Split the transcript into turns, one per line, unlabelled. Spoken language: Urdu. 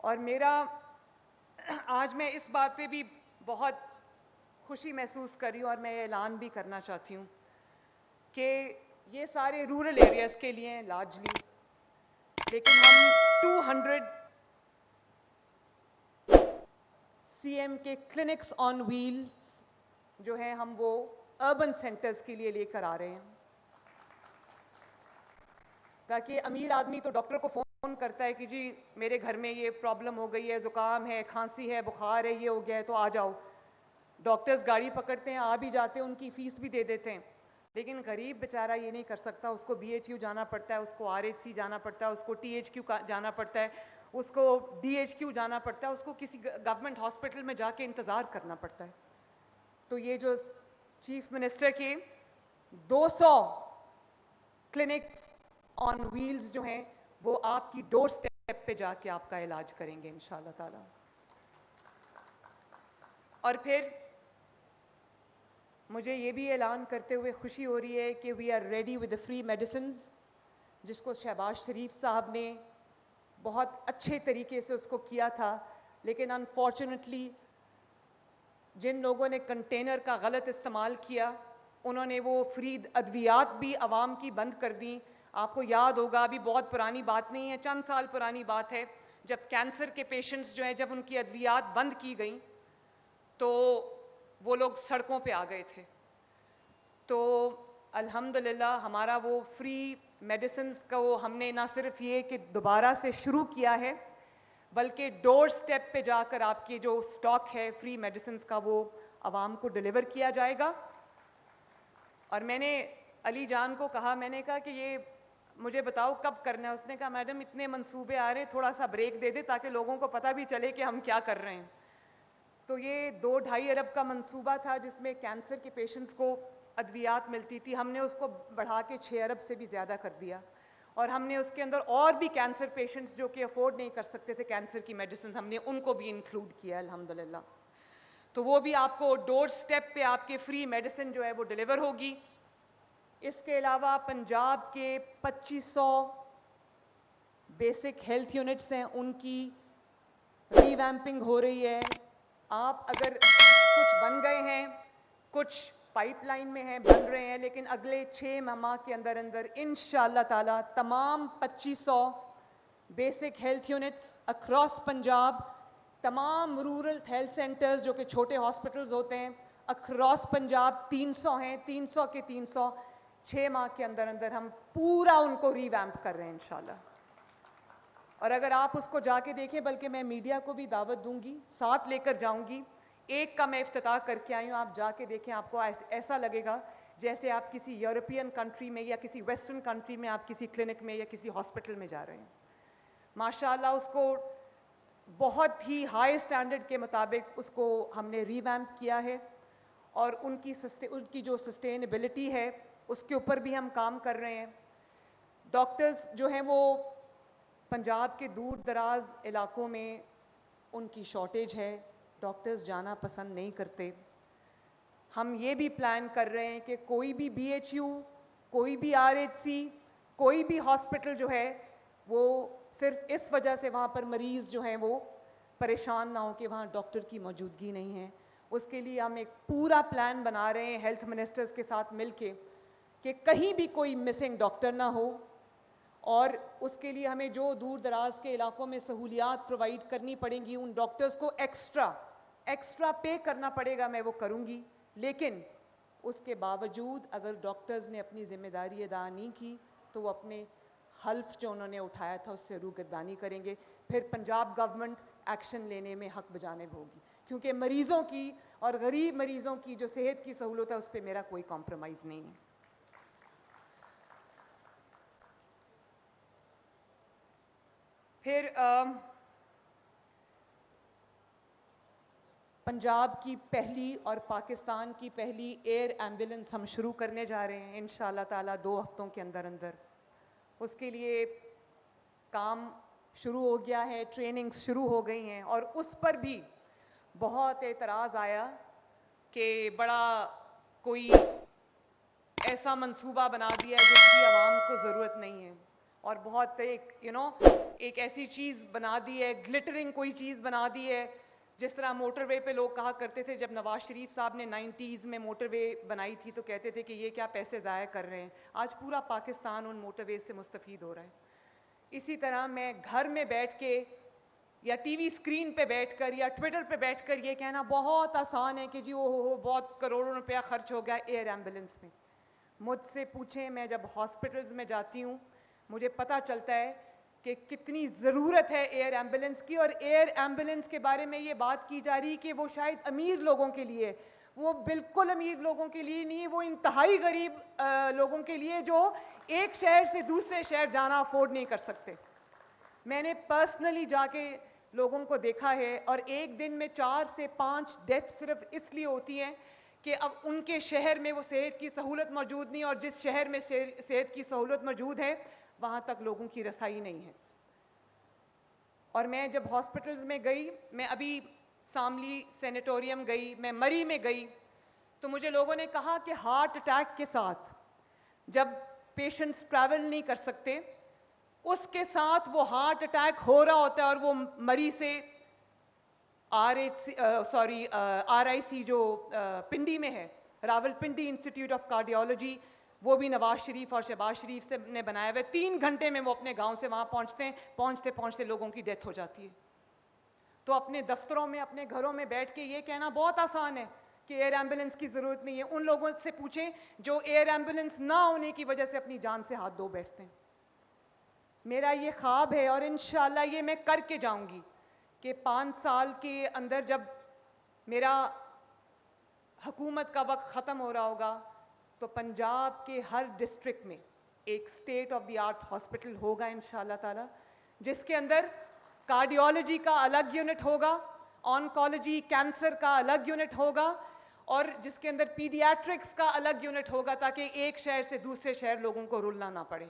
اور میرا آج میں اس بات پہ بھی بہت خوشی محسوس کر رہی ہوں اور میں یہ اعلان بھی کرنا چاہتی ہوں کہ یہ سارے رورل ایریاز کے لیے ہیں لارجلی، لیکن ہم 200 سی ایم کے کلینکس آن ویلز جو ہیں ہم وہ اربن سینٹرز کے لیے لے کر آ رہے ہیں، تاکہ امیر آدمی تو ڈاکٹر کو فون کرتا ہے کہ جی میرے گھر میں یہ پرابلم ہو گئی ہے، زکام ہے، کھانسی ہے، بخار ہے، یہ ہو گیا ہے تو آ جاؤ. ڈاکٹرز گاڑی پکڑتے ہیں، آ بھی جاتے ہیں، ان کی فیس بھی دے دیتے ہیں، لیکن غریب بیچارہ یہ نہیں کر سکتا. اس کو بی ایچ یو جانا پڑتا ہے، اس کو آر ایچ سی جانا پڑتا ہے، اس کو ٹی ایچ کیو جانا پڑتا ہے، اس کو ڈی ایچ کیو جانا پڑتا ہے، اس کو کسی گورنمنٹ ہاسپٹل میں جا کے انتظار کرنا پڑتا ہے. تو یہ جو چیف منسٹر کے 200 کلینکس آن ویلز جو ہیں وہ آپ کی ڈور سٹیپ پہ جا کے آپ کا علاج کریں گے انشاءاللہ تعالی. اور پھر مجھے یہ بھی اعلان کرتے ہوئے خوشی ہو رہی ہے کہ we are ready with free medicines, جس کو شہباز شریف صاحب نے بہت اچھے طریقے سے اس کو کیا تھا، لیکن انفارچونیٹلی جن لوگوں نے کنٹینر کا غلط استعمال کیا انہوں نے وہ فری ادویات بھی عوام کی بند کر دیں. آپ کو یاد ہوگا، ابھی بہت پرانی بات نہیں ہے، چند سال پرانی بات ہے، جب کینسر کے پیشنٹس جو ہیں جب ان کی ادویات بند کی گئیں تو وہ لوگ سڑکوں پہ آ گئے تھے. تو الحمدللہ ہمارا وہ فری میڈیسنز کا وہ ہم نے نہ صرف یہ کہ دوبارہ سے شروع کیا ہے، بلکہ ڈور سٹیپ پہ جا کر آپ کی جو سٹاک ہے فری میڈیسنز کا وہ عوام کو ڈیلیور کیا جائے گا. اور میں نے علی جان کو کہا، میں نے کہا کہ یہ مجھے بتاؤ کب کرنا ہے. اس نے کہا میڈم اتنے منصوبے آ رہے ہیں، تھوڑا سا بریک دے دے تاکہ لوگوں کو پتہ بھی چلے کہ ہم کیا کر رہے ہیں. تو یہ 2-2.5 ارب کا منصوبہ تھا جس میں کینسر کے پیشنٹس کو ادویات ملتی تھی، ہم نے اس کو بڑھا کے 6 ارب سے بھی زیادہ کر دیا. اور ہم نے اس کے اندر اور بھی کینسر پیشنٹس جو کہ افورڈ نہیں کر سکتے تھے کینسر کی میڈیسنز، ہم نے ان کو بھی انکلوڈ کیا الحمدللہ. تو وہ بھی آپ کو ڈور سٹیپ پہ آپ کے فری میڈیسن جو ہے وہ ڈیلیور ہوگی. اس کے علاوہ پنجاب کے 2500 بیسک ہیلتھ یونٹس ہیں، ان کی ری ویمپنگ ہو رہی ہے. آپ اگر کچھ بن گئے ہیں، کچھ پائپ لائن میں ہیں، بن رہے ہیں، لیکن اگلے 6 ماہ کے اندر اندر انشاءاللہ تعالی تمام 2500 basic health units across Punjab, تمام رورل ہیلتھ سینٹرز جو کہ چھوٹے ہاسپٹلز ہوتے ہیں اکراس پنجاب 300 ہیں، 300 کے 300 6 ماہ کے اندر اندر ہم پورا ان کو ری ویمپ کر رہے ہیں انشاءاللہ. اور اگر آپ اس کو جا کے دیکھیں، بلکہ میں میڈیا کو بھی دعوت دوں گی، ساتھ لے کر جاؤں گی. ایک کا میں افتتاح کر کے آئی ہوں، آپ جا کے دیکھیں، آپ کو ایسا لگے گا جیسے آپ کسی یورپین کنٹری میں یا کسی ویسٹرن کنٹری میں آپ کسی کلینک میں یا کسی ہاسپٹل میں جا رہے ہیں. ماشاءاللہ اس کو بہت ہی ہائی سٹینڈرڈ کے مطابق اس کو ہم نے ری ویمپ کیا ہے، اور ان کی جو سسٹینیبلٹی ہے اس کے اوپر بھی ہم کام کر رہے ہیں. ڈاکٹرز جو ہیں وہ پنجاب کے دور دراز علاقوں میں ان کی شارٹیج ہے، ڈاکٹرز جانا پسند نہیں کرتے. ہم یہ بھی پلان کر رہے ہیں کہ کوئی بھی بی ایچ یو، کوئی بھی آر ایچ سی، کوئی بھی ہاسپٹل جو ہے وہ صرف اس وجہ سے وہاں پر مریض جو ہیں وہ پریشان نہ ہو کہ وہاں ڈاکٹر کی موجودگی نہیں ہے. اس کے لیے ہم ایک پورا پلان بنا رہے ہیں ہیلتھ منسٹرز کے ساتھ مل کے کہ کہیں بھی کوئی مسنگ ڈاکٹر نہ ہو. اور اس کے لیے ہمیں جو دور دراز کے علاقوں میں سہولیات پرووائڈ کرنی پڑیں گی، ان ڈاکٹرز کو ایکسٹرا پے کرنا پڑے گا، میں وہ کروں گی. لیکن اس کے باوجود اگر ڈاکٹرز نے اپنی ذمہ داری ادا نہیں کی تو وہ اپنے حلف جو انہوں نے اٹھایا تھا اس سے روگردانی کریں گے. پھر پنجاب گورنمنٹ ایکشن لینے میں حق بجانب ہوگی، کیونکہ مریضوں کی اور غریب مریضوں کی جو صحت کی سہولت ہے اس پہ میرا کوئی کمپرومائز نہیں ہے. پھر پنجاب کی پہلی اور پاکستان کی پہلی ایئر ایمبولینس ہم شروع کرنے جا رہے ہیں انشاءاللہ تعالی 2 ہفتوں کے اندر اندر. اس کے لیے کام شروع ہو گیا ہے، ٹریننگ شروع ہو گئی ہیں، اور اس پر بھی بہت اعتراض آیا کہ بڑا کوئی ایسا منصوبہ بنا دیا ہے جس کی عوام کو ضرورت نہیں ہے. اور بہت ایک ایسی چیز بنا دی ہے, گلٹرنگ کوئی چیز بنا دی ہے. جس طرح موٹر وے پہ لوگ کہا کرتے تھے, جب نواز شریف صاحب نے 90s میں موٹر وے بنائی تھی تو کہتے تھے کہ یہ کیا پیسے ضائع کر رہے ہیں. آج پورا پاکستان ان موٹر ویز سے مستفید ہو رہا ہے. اسی طرح میں گھر میں بیٹھ کے یا ٹی وی اسکرین پہ بیٹھ کر یا ٹویٹر پہ بیٹھ کر یہ کہنا بہت آسان ہے کہ جی ہو بہت کروڑوں روپیہ خرچ ہو گیا ایئر ایمبولنس میں. مجھ سے پوچھیں, میں جب ہاسپٹلز میں جاتی ہوں مجھے پتہ چلتا ہے کہ کتنی ضرورت ہے ایئر ایمبولنس کی. اور ایئر ایمبولنس کے بارے میں یہ بات کی جا رہی کہ وہ شاید امیر لوگوں کے لیے, وہ بالکل امیر لوگوں کے لیے نہیں, وہ انتہائی غریب لوگوں کے لیے جو ایک شہر سے دوسرے شہر جانا افورڈ نہیں کر سکتے. میں نے پرسنلی جا کے لوگوں کو دیکھا ہے, اور ایک دن میں 4 سے 5 ڈیتھ صرف اس لیے ہوتی ہیں کہ اب ان کے شہر میں وہ صحت کی سہولت موجود نہیں, اور جس شہر میں صحت کی سہولت موجود ہے وہاں تک لوگوں کی رسائی نہیں ہے. اور میں جب ہاسپٹلز میں گئی, میں ابھی ساملی سینیٹوریم گئی, میں مری میں گئی, تو مجھے لوگوں نے کہا کہ ہارٹ اٹیک کے ساتھ جب پیشنٹس ٹریول نہیں کر سکتے اس کے ساتھ وہ ہارٹ اٹیک ہو رہا ہوتا ہے, اور وہ مری سے آر آئی سی جو پنڈی میں ہے, Rawal Pindi institute of cardiology, وہ بھی نواز شریف اور شہباز شریف سے نے بنایا ہوا ہے. 3 گھنٹے میں وہ اپنے گاؤں سے وہاں پہنچتے ہیں, پہنچتے پہنچتے لوگوں کی ڈیتھ ہو جاتی ہے. تو اپنے دفتروں میں اپنے گھروں میں بیٹھ کے یہ کہنا بہت آسان ہے کہ ایئر ایمبولنس کی ضرورت نہیں ہے. ان لوگوں سے پوچھیں جو ایئر ایمبولنس نہ ہونے کی وجہ سے اپنی جان سے ہاتھ دھو بیٹھتے ہیں. میرا یہ خواب ہے اور انشاءاللہ یہ میں کر کے جاؤں گی کہ 5 سال کے اندر جب میرا حکومت کا وقت ختم ہو رہا ہوگا تو پنجاب کے ہر ڈسٹرکٹ میں ایک state of the art hospital ہوگا انشاءاللہ تعالی, جس کے اندر کارڈیالوجی کا الگ یونٹ ہوگا, آنکالوجی کینسر کا الگ یونٹ ہوگا, اور جس کے اندر پیڈیاٹرکس کا الگ یونٹ ہوگا, تاکہ ایک شہر سے دوسرے شہر لوگوں کو رلنا نہ پڑے.